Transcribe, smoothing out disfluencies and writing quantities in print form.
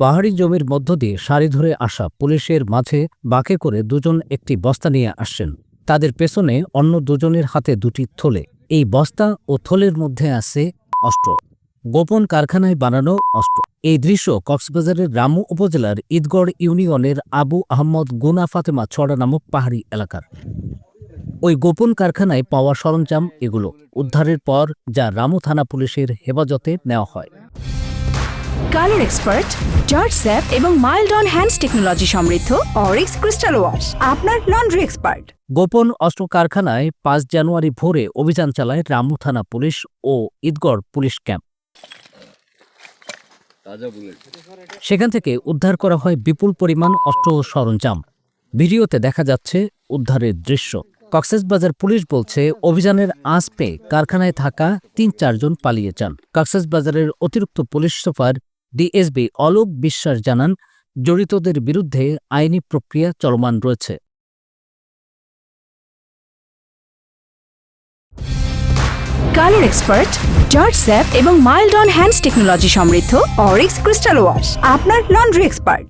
পাহাড়ি জমির মধ্য দিয়ে সারি ধরে আসা পুলিশের মাঝে বাঁকে করে দুজন একটি বস্তা নিয়ে আসছেন। তাদের পেছনে অন্য দুজনের হাতে দুটি থলে। এই বস্তা ও থলের মধ্যে আছে অস্ত্র, গোপন কারখানায় বানানো অস্ত্র। এই দৃশ্য কক্সবাজারের রামু উপজেলার ঈদগড় ইউনিয়নের আবু আহমদ গুনা ফাতেমা ছড়া নামক পাহাড়ি এলাকার। ওই গোপন কারখানায় পাওয়া সরঞ্জাম এগুলো উদ্ধারের পর যা রামু থানা পুলিশের হেফাজতে নেওয়া হয়। কালার এক্সপার্ট, জর্জ স্যাপ এবং মাইল্ড অন হ্যান্ডস টেকনোলজি সমৃদ্ধ অরিক্স ক্রিস্টাল ওয়াশ আপনার লন্ড্রি এক্সপার্ট। গোপন অস্ত্র কারখানায় ৫ জানুয়ারি ভোরে অভিযান চালায় রামু থানা পুলিশ ও ঈদগড় পুলিশ ক্যাম্প। সেখান থেকে উদ্ধার করা হয় বিপুল পরিমাণ অস্ত্র ও সরঞ্জাম। ভিডিওতে দেখা যাচ্ছে উদ্ধারের দৃশ্য। কক্সবাজার পুলিশ বলছে, অভিযানের আঁচ পেয়ে কারখানায় থাকা ৩-৪ জন পালিয়ে যান। কক্সবাজারের অতিরিক্ত পুলিশ সুপার ডিএসপি অলোক বিশ্বাস জানান, জড়িতদের বিরুদ্ধে আইনি প্রক্রিয়া চলমান রয়েছে। কালার এক্সপার্ট, জর্জ স্যাপ এবং মাইল্ড অন হ্যান্ডস টেকনোলজি সমৃদ্ধ অরিক্স ক্রিস্টাল ওয়াশ আপনার লন্ড্রি এক্সপার্ট।